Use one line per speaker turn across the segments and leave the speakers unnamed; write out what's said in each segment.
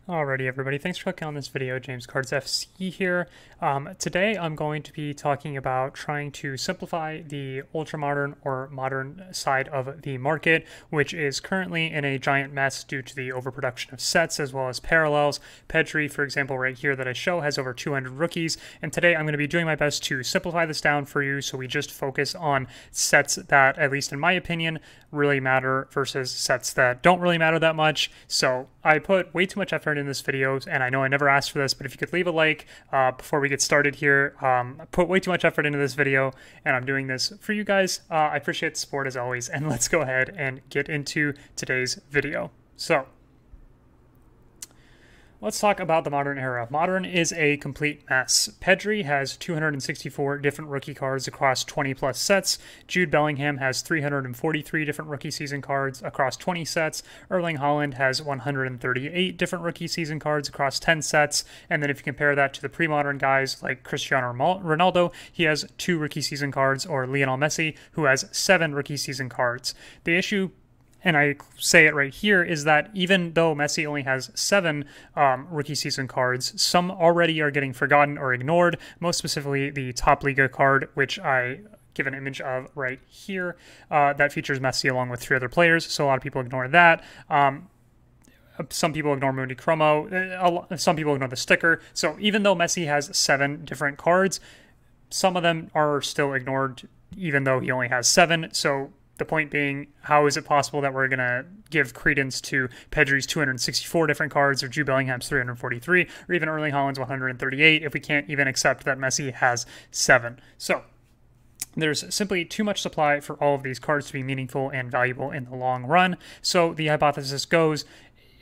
Alrighty, everybody. Thanks for clicking on this video. James Cards FC here. Today, I'm going to be talking about trying to simplify the ultra-modern or modern side of the market, which is currently in a giant mess due to the overproduction of sets as well as parallels. Pedri, for example, right here that I show has over 200 rookies, and today I'm going to be doing my best to simplify this down for you so we just focus on sets that, at least in my opinion, really matter versus sets that don't really matter that much. So I put way too much effort in this video, and I know I never asked for this, but if you could leave a like before we get started here. I put way too much effort into this video, and I'm doing this for you guys. I appreciate the support as always, and let's go ahead and get into today's video. So let's talk about the modern era. Modern is a complete mess. Pedri has 264 different rookie cards across 20 plus sets. Jude Bellingham has 343 different rookie season cards across 20 sets. Erling Haaland has 138 different rookie season cards across 10 sets. And then if you compare that to the pre-modern guys like Cristiano Ronaldo, he has 2 rookie season cards, or Lionel Messi, who has 7 rookie season cards. The issue, and I say it right here, is that even though Messi only has 7 rookie season cards, some already are getting forgotten or ignored, most specifically the Top Liga card, which I give an image of right here, that features Messi along with 3 other players, so a lot of people ignore that. Some people ignore Mundi Chromo, some people ignore the sticker, so even though Messi has 7 different cards, some of them are still ignored, even though he only has 7, so the point being, how is it possible that we're going to give credence to Pedri's 264 different cards, or Jude Bellingham's 343, or even Erling Haaland's 138, if we can't even accept that Messi has 7? So there's simply too much supply for all of these cards to be meaningful and valuable in the long run. So the hypothesis goes,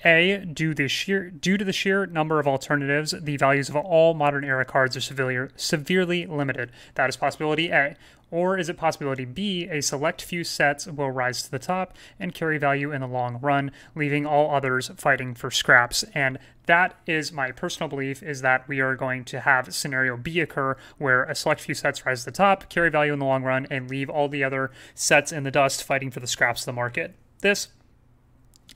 due to the sheer number of alternatives, the values of all modern era cards are severely limited. That is possibility A. Or is it possibility B, a select few sets will rise to the top and carry value in the long run, leaving all others fighting for scraps? And that is my personal belief, is that we are going to have scenario B occur, where a select few sets rise to the top, carry value in the long run, and leave all the other sets in the dust fighting for the scraps of the market. This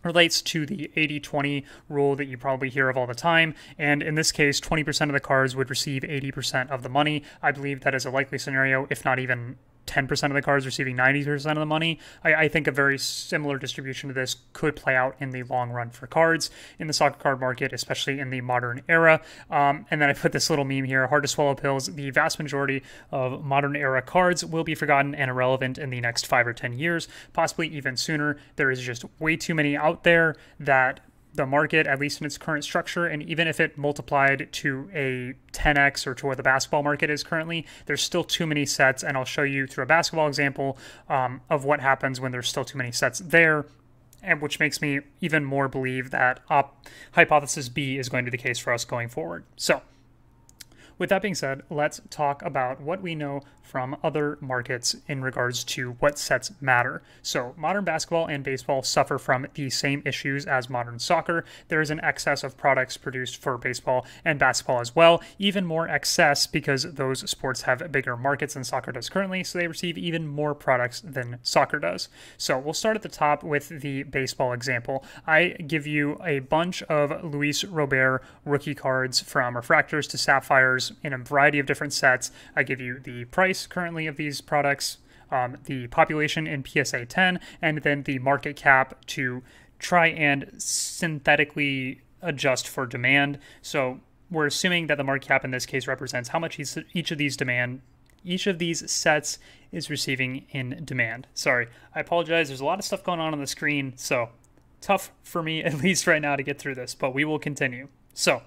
relates to the 80-20 rule that you probably hear of all the time, and in this case 20% of the cards would receive 80% of the money. I believe that is a likely scenario, if not even 10% of the cards receiving 90% of the money. I think a very similar distribution to this could play out in the long run for cards in the soccer card market, especially in the modern era. And then I put this little meme here, hard to swallow pills. The vast majority of modern era cards will be forgotten and irrelevant in the next 5 or 10 years, possibly even sooner. There is just way too many out there that the market, at least in its current structure, and even if it multiplied to a 10x or to what the basketball market is currently, there's still too many sets, and I'll show you through a basketball example of what happens when there's still too many sets there, and which makes me even more believe that hypothesis B is going to be the case for us going forward. So with that being said, let's talk about what we know from other markets in regards to what sets matter. So modern basketball and baseball suffer from the same issues as modern soccer. There is an excess of products produced for baseball and basketball as well, even more excess because those sports have bigger markets than soccer does currently, so they receive even more products than soccer does. So we'll start at the top with the baseball example. I give you a bunch of Luis Robert rookie cards, from refractors to sapphires, in a variety of different sets. I give you the price currently of these products, the population in PSA 10, and then the market cap to try and synthetically adjust for demand. So we're assuming that the market cap in this case represents how much each of these sets is receiving in demand. Sorry, I apologize. There's a lot of stuff going on the screen, so tough for me, at least right now, to get through this, but we will continue. So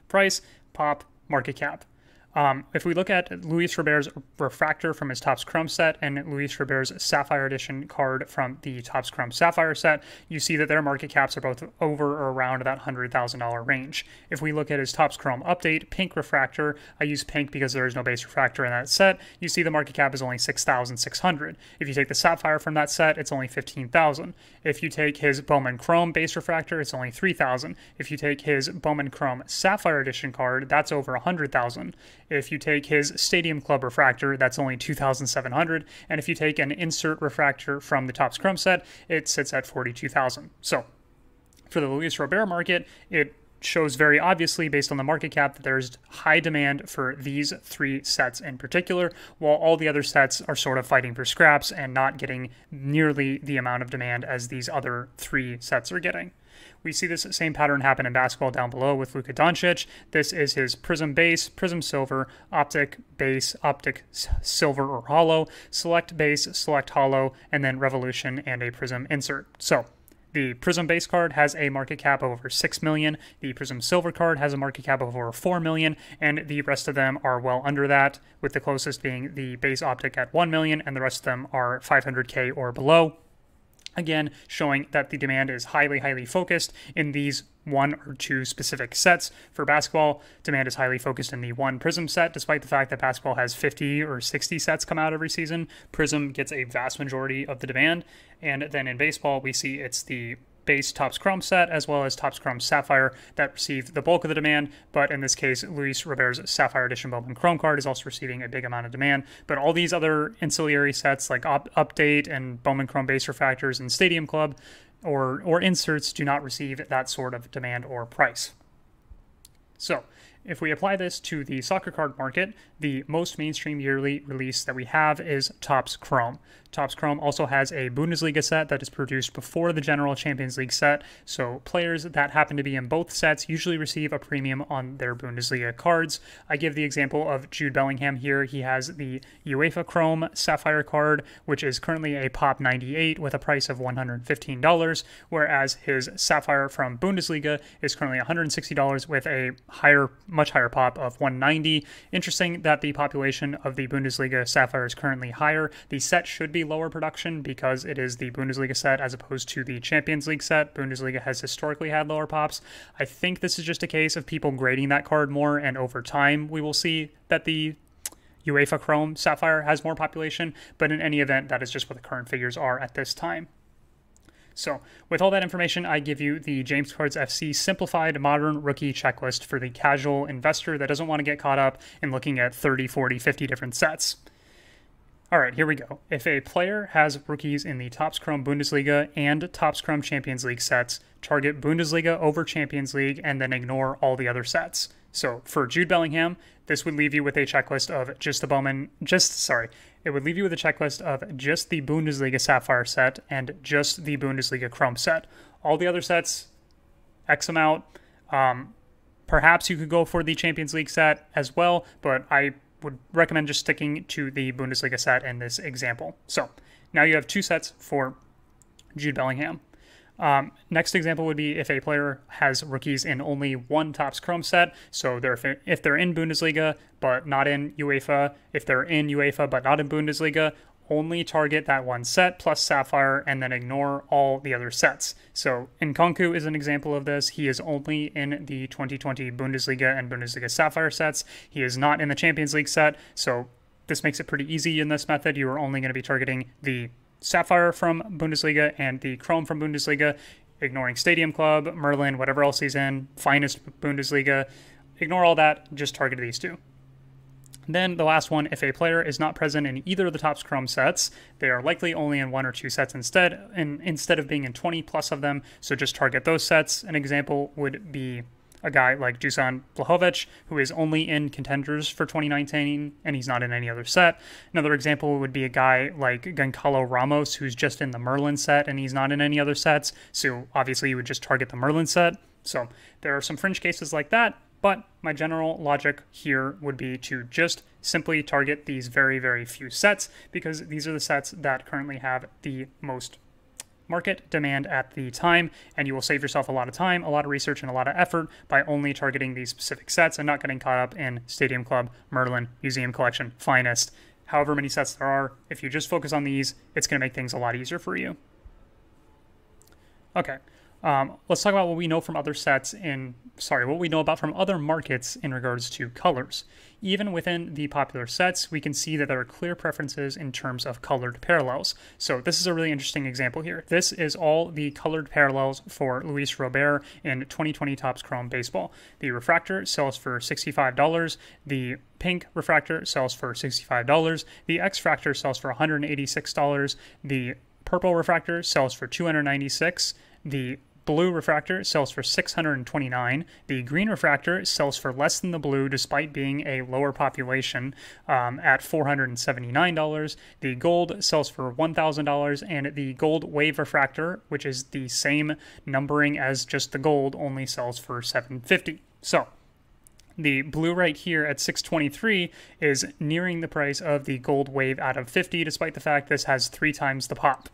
price, pop, market cap. If we look at Luis Robert's Refractor from his Topps Chrome set and Luis Robert's Sapphire Edition card from the Topps Chrome Sapphire set, you see that their market caps are both over or around that $100,000 range. If we look at his Topps Chrome Update Pink Refractor, I use pink because there is no base refractor in that set, you see the market cap is only $6,600. If you take the Sapphire from that set, it's only $15,000. If you take his Bowman Chrome base refractor, it's only $3,000. If you take his Bowman Chrome Sapphire Edition card, that's over $100,000. If you take his Stadium Club refractor, that's only $2,700. And if you take an insert refractor from the Topps Chrome set, it sits at $42,000. So For the Luis Robert market, it shows very obviously based on the market cap that there's high demand for these 3 sets in particular, while all the other sets are sort of fighting for scraps and not getting nearly the amount of demand as these other 3 sets are getting. We see this same pattern happen in basketball down below with Luka Doncic. This is his Prism Base, Prism Silver, Optic Base, Optic Silver or Hollow, Select Base, Select Hollow, and then Revolution and a Prism Insert. So the Prism Base card has a market cap of over 6 million. The Prism Silver card has a market cap of over 4 million, and the rest of them are well under that, with the closest being the Base Optic at 1 million, and the rest of them are 500K or below. Again, showing that the demand is highly, highly focused in these 1 or 2 specific sets. For basketball, demand is highly focused in the 1 Prism set, despite the fact that basketball has 50 or 60 sets come out every season. Prism gets a vast majority of the demand. And then in baseball, we see it's the Base Topps Chrome set as well as Topps Chrome Sapphire that receive the bulk of the demand, but in this case Luis Robert's Sapphire Edition Bowman Chrome card is also receiving a big amount of demand, but all these other ancillary sets like Update and Bowman Chrome Base Refractors and Stadium Club or inserts do not receive that sort of demand or price. So if we apply this to the soccer card market, the most mainstream yearly release that we have is Topps Chrome. Topps Chrome also has a Bundesliga set that is produced before the general Champions League set, so players that happen to be in both sets usually receive a premium on their Bundesliga cards. I give the example of Jude Bellingham here. He has the UEFA Chrome Sapphire card, which is currently a Pop 98 with a price of $115, whereas his Sapphire from Bundesliga is currently $160 with a much higher pop of 190. Interesting that the population of the Bundesliga Sapphire is currently higher. The set should be lower production because it is the Bundesliga set as opposed to the Champions League set. Bundesliga has historically had lower pops. I think this is just a case of people grading that card more, and over time we will see that the UEFA Chrome Sapphire has more population, but in any event, that is just what the current figures are at this time. So with all that information, I give you the James Cards FC simplified modern rookie checklist for the casual investor that doesn't want to get caught up in looking at 30, 40, 50 different sets. All right, here we go. If a player has rookies in the Topps Chrome Bundesliga and Topps Chrome Champions League sets, target Bundesliga over Champions League and then ignore all the other sets. So for Jude Bellingham, this would leave you with a checklist of it would leave you with a checklist of just the Bundesliga Sapphire set and just the Bundesliga Chrome set. All the other sets, X amount. Perhaps you could go for the Champions League set as well, but I would recommend just sticking to the Bundesliga set in this example. So now you have 2 sets for Jude Bellingham. Next example would be if a player has rookies in only 1 Topps Chrome set. So if they're in Bundesliga but not in UEFA, if they're in UEFA but not in Bundesliga, only target that 1 set plus Sapphire and then ignore all the other sets. So Nkunku is an example of this. He is only in the 2020 Bundesliga and Bundesliga Sapphire sets. He is not in the Champions League set, so this makes it pretty easy in this method. You are only going to be targeting the Sapphire from Bundesliga and the Chrome from Bundesliga, ignoring Stadium Club, Merlin, whatever else he's in, Finest Bundesliga. Ignore all that, just target these 2. Then the last one, if a player is not present in either of the Topps Chrome sets, they are likely only in 1 or 2 sets instead of being in 20 plus of them, so just target those sets. An example would be a guy like Dusan Vlahovic, who is only in contenders for 2019, and he's not in any other set. Another example would be a guy like Goncalo Ramos, who's just in the Merlin set, and he's not in any other sets, so obviously you would just target the Merlin set. So there are some fringe cases like that, but my general logic here would be to just simply target these very, very few sets, because these are the sets that currently have the most market demand at the time, and you will save yourself a lot of time, a lot of research, and a lot of effort by only targeting these specific sets and not getting caught up in Stadium Club, Merlin, Museum Collection, Finest, however many sets there are. If you just focus on these, it's going to make things a lot easier for you. Okay. Let's talk about what we know from other what we know about from other markets in regards to colors. Even within the popular sets, we can see that there are clear preferences in terms of colored parallels. So this is a really interesting example here. This is all the colored parallels for Luis Robert in 2020 Topps Chrome Baseball. The refractor sells for $65. The pink refractor sells for $65. The X-fractor sells for $186. The purple refractor sells for $296. The blue refractor sells for $629. The green refractor sells for less than the blue despite being a lower population at $479. The gold sells for $1,000, and the gold wave refractor, which is the same numbering as just the gold, only sells for $750. So the blue right here at $623 is nearing the price of the gold wave out of 50, despite the fact this has 3 times the pop.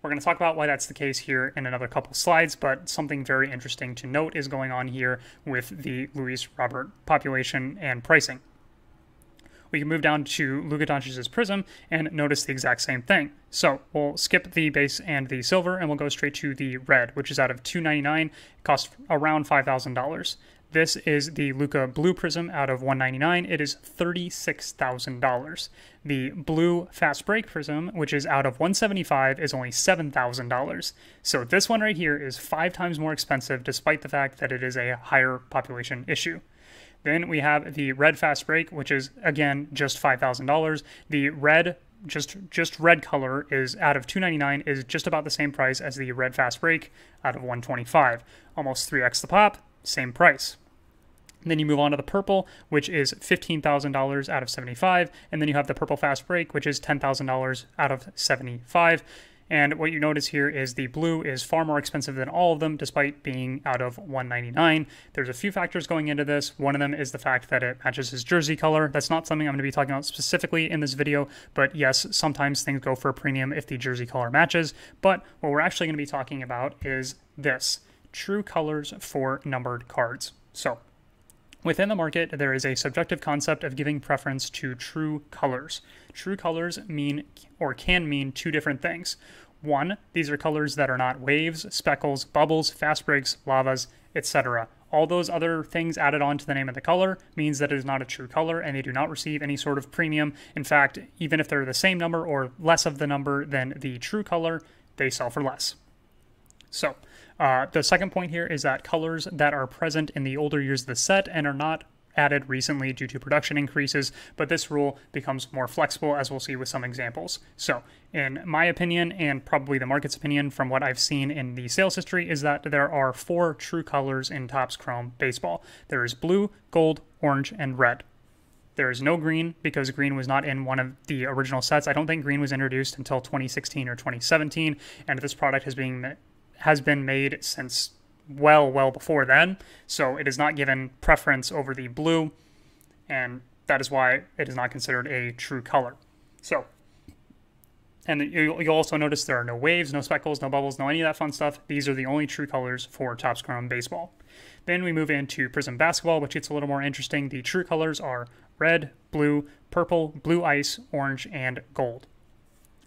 We're going to talk about why that's the case here in another couple slides, but something very interesting to note is going on here with the Luis Robert population and pricing. We can move down to Luka Doncic's Prism and notice the exact same thing. So we'll skip the base and the silver, and we'll go straight to the red, which is out of $299. It costs around $5,000. This is the Luka Blue Prism out of $199. It is $36,000. The Blue Fast Break Prism, which is out of $175, is only $7,000. So this one right here is 5 times more expensive, despite the fact that it is a higher population issue. Then we have the Red Fast Break, which is, again, just $5,000. The red, just red color, is out of $299, is just about the same price as the Red Fast Break out of $125. Almost 3x the pop, same price. And then you move on to the purple, which is $15,000 out of $75, and then you have the Purple Fast Break, which is $10,000 out of $75. And what you notice here is the blue is far more expensive than all of them, despite being out of $199. There's a few factors going into this. One of them is the fact that it matches his jersey color. That's not something I'm going to be talking about specifically in this video, but yes, sometimes things go for a premium if the jersey color matches. But what we're actually going to be talking about is this: true colors for numbered cards. So within the market, there is a subjective concept of giving preference to true colors. True colors mean, or can mean, 2 different things. One, these are colors that are not waves, speckles, bubbles, fast breaks, lavas, etc. All those other things added on to the name of the color means that it is not a true color, and they do not receive any sort of premium. In fact, even if they're the same number or less of the number than the true color, they sell for less. So the second point here is that colors that are present in the older years of the set and are not added recently due to production increases, but this rule becomes more flexible, as we'll see with some examples. So in my opinion, and probably the market's opinion from what I've seen in the sales history, is that there are 4 true colors in Topps Chrome Baseball. There is blue, gold, orange, and red. There is no green, because green was not in one of the original sets. I don't think green was introduced until 2016 or 2017, and this product has been made since well before then, so it is not given preference over the blue, and that is why it is not considered a true color. So, and you'll also notice there are no waves, no speckles, no bubbles, no any of that fun stuff. These are the only true colors for Topps Chrome Baseball. Then we move into Prism Basketball, which gets a little more interesting. The true colors are red, blue, purple, blue ice, orange, and gold.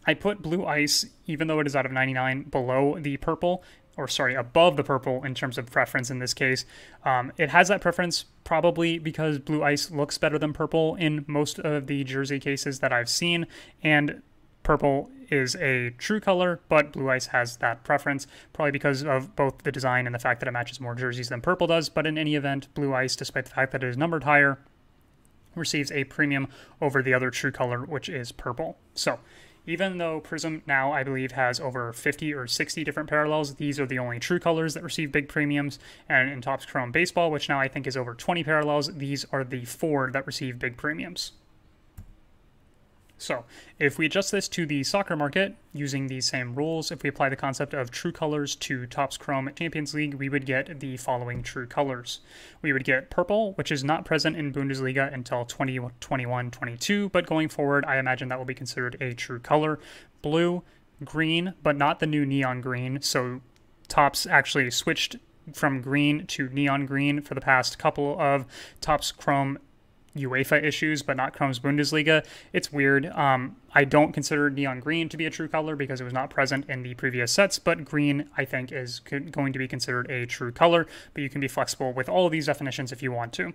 I put blue ice, even though it is out of 99, below the purple, or sorry, above the purple in terms of preference in this case. It has that preference probably because blue ice looks better than purple in most of the jersey cases that I've seen, and purple is a true color, but blue ice has that preference, probably because of both the design and the fact that it matches more jerseys than purple does. But in any event, blue ice, despite the fact that it is numbered higher, receives a premium over the other true color, which is purple. So even though Prism now, I believe, has over 50 or 60 different parallels, these are the only true colors that receive big premiums. And in Topps Chrome Baseball, which now I think is over 20 parallels, these are the 4 that receive big premiums. So if we adjust this to the soccer market using these same rules, if we apply the concept of true colors to Topps Chrome Champions League, we would get the following true colors. We would get purple, which is not present in Bundesliga until 2021-22, but going forward, I imagine that will be considered a true color. Blue, green, but not the new neon green. So Topps actually switched from green to neon green for the past couple of Topps Chrome UEFA issues, but not Chrome's Bundesliga. It's weird. I don't consider neon green to be a true color because it was not present in the previous sets, but green, I think, is going to be considered a true color, but you can be flexible with all of these definitions if you want to.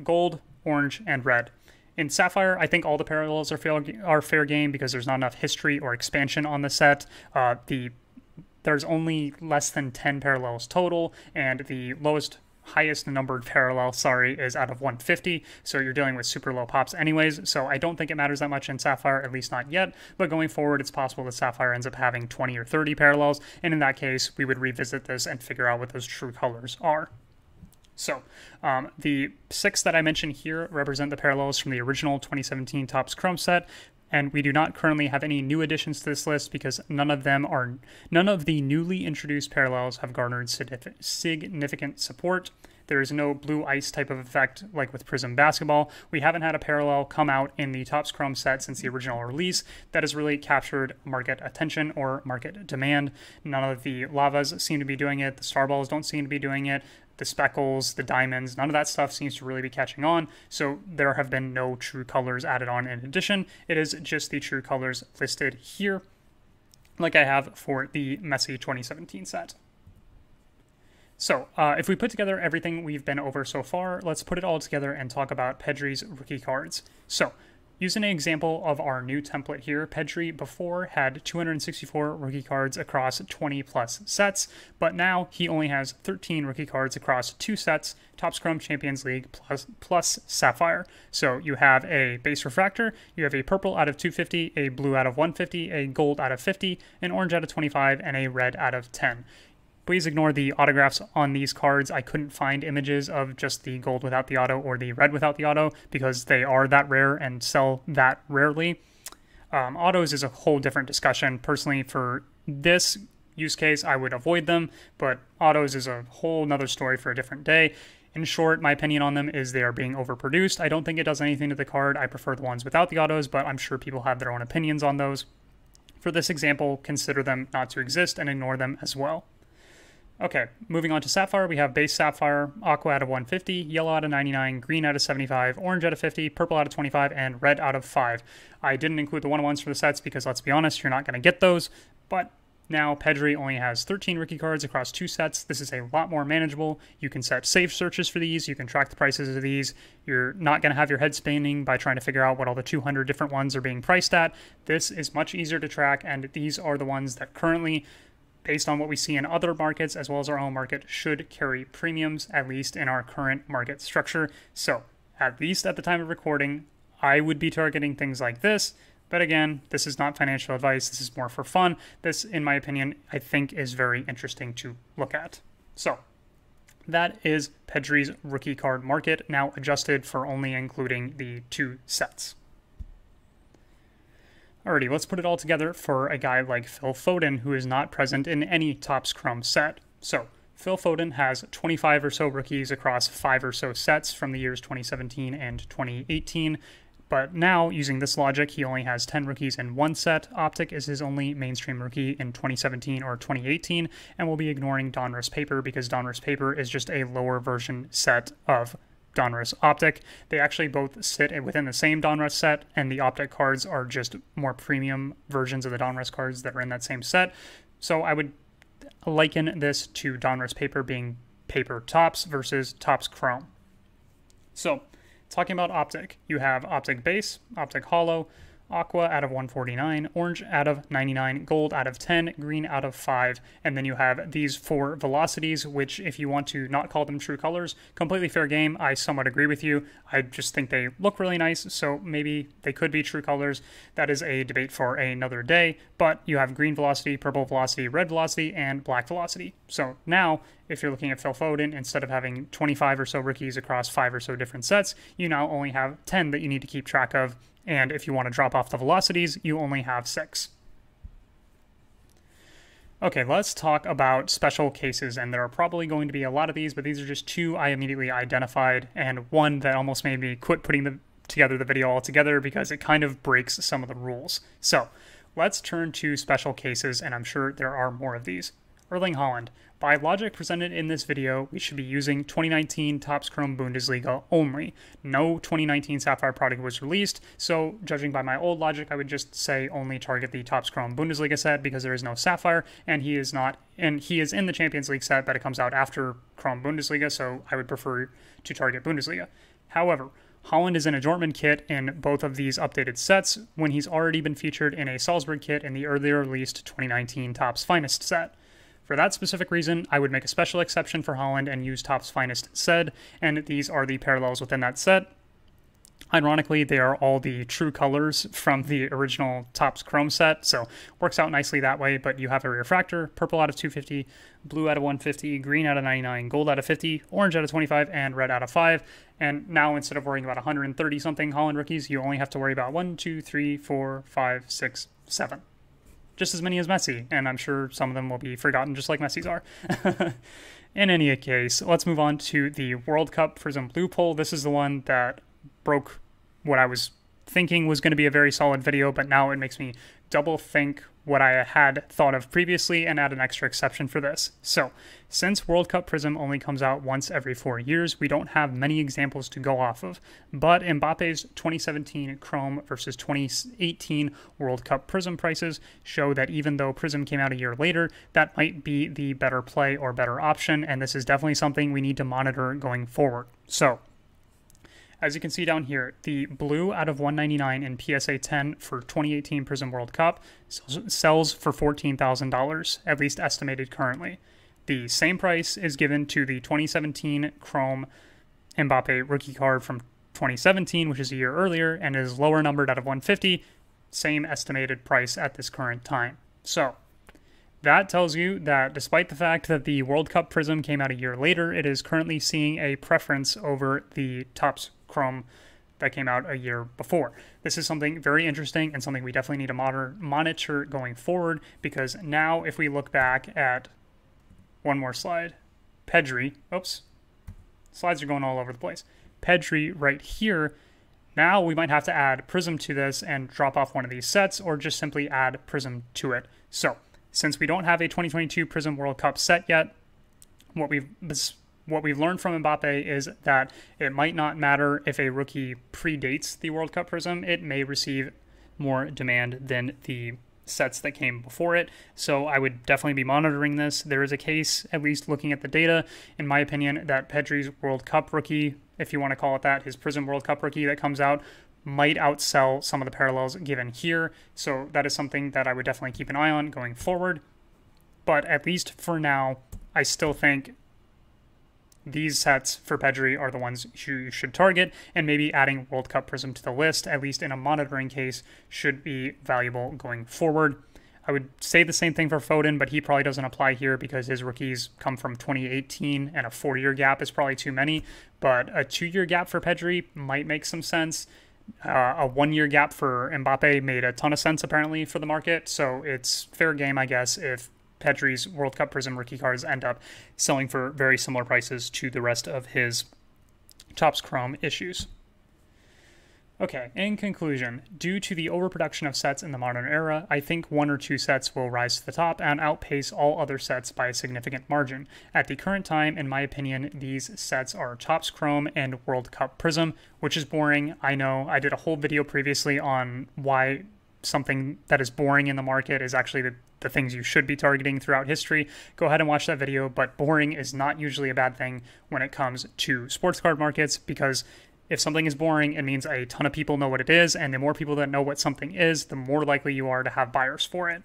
Gold, orange, and red. In Sapphire, I think all the parallels are fair game because there's not enough history or expansion on the set. There's only less than 10 parallels total, and the lowest highest numbered parallel, is out of 150, so you're dealing with super low pops anyways, so I don't think it matters that much in Sapphire, at least not yet, but going forward, it's possible that Sapphire ends up having 20 or 30 parallels, and in that case, we would revisit this and figure out what those true colors are. So, the 6 that I mentioned here represent the parallels from the original 2017 Topps Chrome set, and we do not currently have any new additions to this list because none of the newly introduced parallels have garnered significant support. There is no blue ice type of effect like with Prism Basketball. We haven't had a parallel come out in the Topps Chrome set since the original release that has really captured market attention or market demand. None of the Lavas seem to be doing it. The Starballs don't seem to be doing it. The speckles, the diamonds, none of that stuff seems to really be catching on, so there have been no true colors added on in addition. It is just the true colors listed here, like I have for the Messi 2017 set. So, if we put together everything we've been over so far, let's put it all together and talk about Pedri's rookie cards. So, using an example of our new template here, Pedri before had 264 rookie cards across 20 plus sets, but now he only has 13 rookie cards across 2 sets, Topps Chrome Champions League plus Sapphire. So you have a base refractor, you have a purple out of 250, a blue out of 150, a gold out of 50, an orange out of 25, and a red out of 10. Please ignore the autographs on these cards. I couldn't find images of just the gold without the auto or the red without the auto because they are that rare and sell that rarely. Autos is a whole different discussion. Personally, for this use case, I would avoid them, but autos is a whole nother story for a different day. In short, my opinion on them is they are being overproduced. I don't think it does anything to the card. I prefer the ones without the autos, but I'm sure people have their own opinions on those. For this example, consider them not to exist and ignore them as well. Okay, moving on to Sapphire, we have base Sapphire, Aqua out of 150, Yellow out of 99, Green out of 75, Orange out of 50, Purple out of 25, and Red out of 5. I didn't include the 1-on-1s for the sets because, let's be honest, you're not going to get those, but now Pedri only has 13 rookie cards across 2 sets. This is a lot more manageable. You can set safe searches for these, you can track the prices of these. You're not going to have your head spinning by trying to figure out what all the 200 different ones are being priced at. This is much easier to track, and these are the ones that currently, based on what we see in other markets as well as our own market, should carry premiums, at least in our current market structure. So, at least at the time of recording, I would be targeting things like this. But again, this is not financial advice. This is more for fun. This, in my opinion, I think is very interesting to look at. So, that is Pedri's rookie card market, now adjusted for only including the 2 sets. Alrighty, let's put it all together for a guy like Phil Foden, who is not present in any Topps Chrome set. So, Phil Foden has 25 or so rookies across 5 or so sets from the years 2017 and 2018. But now, using this logic, he only has 10 rookies in 1 set. Optic is his only mainstream rookie in 2017 or 2018, and we'll be ignoring Donruss Paper because Donruss Paper is just a lower version set of Donruss Optic. They actually both sit within the same Donruss set, and the Optic cards are just more premium versions of the Donruss cards that are in that same set. So I would liken this to Donruss Paper being paper Topps versus Topps Chrome. So, talking about Optic, you have Optic Base, Optic Holo, Aqua out of 149, Orange out of 99, Gold out of 10, Green out of 5, and then you have these 4 velocities, which, if you want to not call them true colors, completely fair game. I somewhat agree with you. I just think they look really nice, so maybe they could be true colors. That is a debate for another day, but you have green velocity, purple velocity, red velocity, and black velocity. So now, if you're looking at Phil Foden, instead of having 25 or so rookies across 5 or so different sets, you now only have 10 that you need to keep track of. And if you want to drop off the velocities, you only have 6. Okay, let's talk about special cases, and there are probably going to be a lot of these, but these are just 2 I immediately identified, and one that almost made me quit putting together the video altogether because it kind of breaks some of the rules. So, let's turn to special cases, and I'm sure there are more of these. Erling Haaland. By logic presented in this video, we should be using 2019 Topps Chrome Bundesliga only. No 2019 Sapphire product was released, so judging by my old logic, I would just say only target the Topps Chrome Bundesliga set because there is no Sapphire, and he is in the Champions League set, but it comes out after Chrome Bundesliga, so I would prefer to target Bundesliga. However, Haaland is in a Dortmund kit in both of these updated sets when he's already been featured in a Salzburg kit in the earlier released 2019 Topps Finest set. For that specific reason, I would make a special exception for Holland and use Topps Finest Zed, and these are the parallels within that set. Ironically, they are all the true colors from the original Topps Chrome set, so works out nicely that way, but you have a refractor, purple out of 250, blue out of 150, green out of 99, gold out of 50, orange out of 25, and red out of 5. And now, instead of worrying about 130-something Holland rookies, you only have to worry about 1, 2, 3, 4, 5, 6, 7. Just as many as Messi, and I'm sure some of them will be forgotten just like Messi's are. In any case, let's move on to the World Cup Prism Blue Poll. This is the one that broke what I was thinking was going to be a very solid video, but now it makes me double think what I had thought of previously and add an extra exception for this. So, since World Cup Prism only comes out once every 4 years, we don't have many examples to go off of, but Mbappe's 2017 Chrome versus 2018 World Cup Prism prices show that even though Prism came out a year later, that might be the better play or better option, and this is definitely something we need to monitor going forward. So, as you can see down here, the blue out of 199 in PSA 10 for 2018 Prism World Cup sells for $14,000, at least estimated currently. The same price is given to the 2017 Chrome Mbappe rookie card from 2017, which is a year earlier, and is lower numbered out of 150, same estimated price at this current time. So, that tells you that despite the fact that the World Cup Prism came out a year later, it is currently seeing a preference over the Topps Chrome that came out a year before. This is something very interesting and something we definitely need to monitor going forward, because now if we look back at one more slide, Pedri, oops, slides are going all over the place. Pedri right here, now we might have to add Prism to this and drop off one of these sets, or just simply add Prism to it. So, since we don't have a 2022 Prism World Cup set yet, what we've learned from Mbappe is that it might not matter if a rookie predates the World Cup Prism. It may receive more demand than the sets that came before it. So I would definitely be monitoring this. There is a case, at least looking at the data, in my opinion, that Pedri's World Cup rookie, if you want to call it that, his Prism World Cup rookie that comes out, might outsell some of the parallels given here. So that is something that I would definitely keep an eye on going forward. But at least for now, I still think these sets for Pedri are the ones you should target, and maybe adding World Cup Prism to the list, at least in a monitoring case, should be valuable going forward. I would say the same thing for Foden, but he probably doesn't apply here because his rookies come from 2018, and a 4-year gap is probably too many. But a 2-year gap for Pedri might make some sense. A 1-year gap for Mbappe made a ton of sense, apparently, for the market. So it's fair game, I guess, if Pedri's World Cup Prism rookie cards end up selling for very similar prices to the rest of his Topps Chrome issues. Okay, in conclusion, due to the overproduction of sets in the modern era, I think 1 or 2 sets will rise to the top and outpace all other sets by a significant margin. At the current time, in my opinion, these sets are Topps Chrome and World Cup Prism, which is boring. I know I did a whole video previously on why something that is boring in the market is actually the things you should be targeting throughout history. Go ahead and watch that video, but boring is not usually a bad thing when it comes to sports card markets, because if something is boring, it means a ton of people know what it is, and the more people that know what something is, the more likely you are to have buyers for it.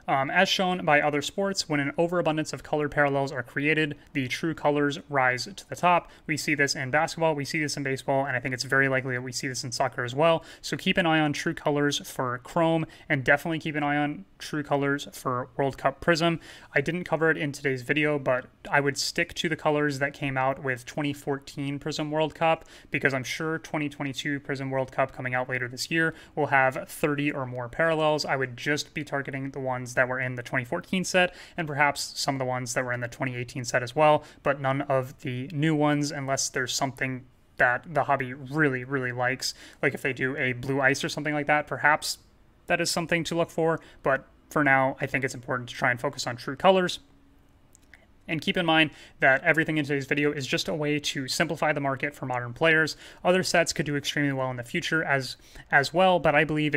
As shown by other sports, when an overabundance of colored parallels are created, the true colors rise to the top. We see this in basketball, we see this in baseball, and I think it's very likely that we see this in soccer as well. So keep an eye on true colors for Chrome, and definitely keep an eye on true colors for World Cup Prism. I didn't cover it in today's video, but I would stick to the colors that came out with 2014 Prism World Cup, because I'm sure 2022 Prism World Cup coming out later this year will have 30 or more parallels. I would just be targeting the ones that were in the 2014 set, and perhaps some of the ones that were in the 2018 set as well, but none of the new ones, unless there's something that the hobby really, really likes. Like if they do a blue ice or something like that, perhaps that is something to look for, but for now, I think it's important to try and focus on true colors. And keep in mind that everything in today's video is just a way to simplify the market for modern players. Other sets could do extremely well in the future as well, but I believe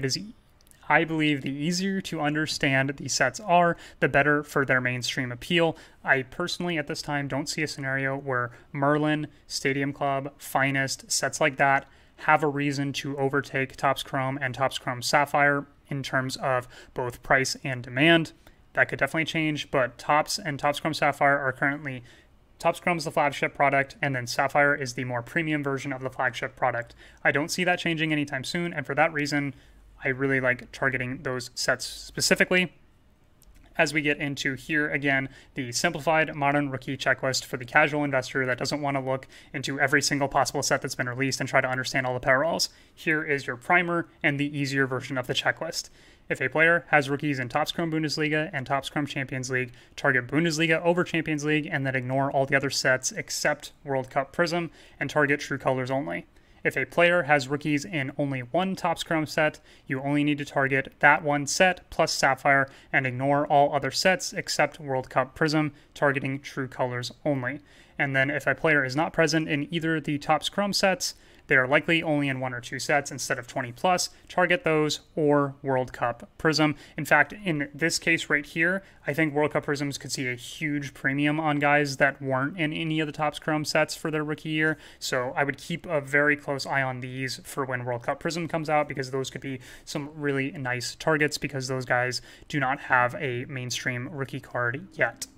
the easier to understand these sets are, the better for their mainstream appeal. I personally, at this time, don't see a scenario where Merlin, Stadium Club, Finest, sets like that have a reason to overtake Topps Chrome and Topps Chrome Sapphire in terms of both price and demand. that could definitely change, but Topps and Topps Chrome Sapphire are currently, Topps Chrome is the flagship product, and then Sapphire is the more premium version of the flagship product. I don't see that changing anytime soon, and for that reason, I really like targeting those sets specifically. As we get into here again, the simplified modern rookie checklist for the casual investor that doesn't want to look into every single possible set that's been released and try to understand all the parallels. Here is your primer and the easier version of the checklist. If a player has rookies in Topps Chrome Bundesliga and Topps Chrome Champions League, target Bundesliga over Champions League and then ignore all the other sets except World Cup Prism and target True Colors only. If a player has rookies in only one Topps Chrome set, you only need to target that one set plus Sapphire and ignore all other sets except World Cup Prism, targeting True Colors only. And then if a player is not present in either the Topps Chrome sets, they are likely only in 1 or 2 sets instead of 20 plus, target those or World Cup Prism. In fact, in this case right here, I think World Cup Prisms could see a huge premium on guys that weren't in any of the Topps Chrome sets for their rookie year. So I would keep a very close eye on these for when World Cup Prism comes out, because those could be some really nice targets because those guys do not have a mainstream rookie card yet.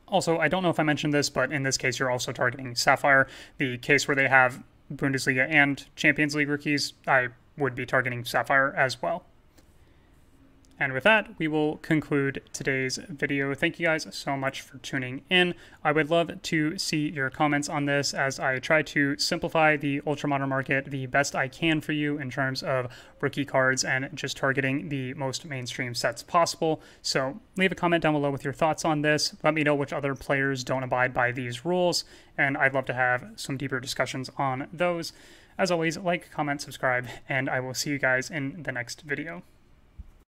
Also, I don't know if I mentioned this, but in this case, you're also targeting Sapphire. The case where they have Bundesliga and Champions League rookies, I would be targeting Sapphire as well. And with that, we will conclude today's video. Thank you guys so much for tuning in. I would love to see your comments on this as I try to simplify the ultramodern market the best I can for you in terms of rookie cards and just targeting the most mainstream sets possible. So leave a comment down below with your thoughts on this. Let me know which other players don't abide by these rules, and I'd love to have some deeper discussions on those. As always, like, comment, subscribe, and I will see you guys in the next video.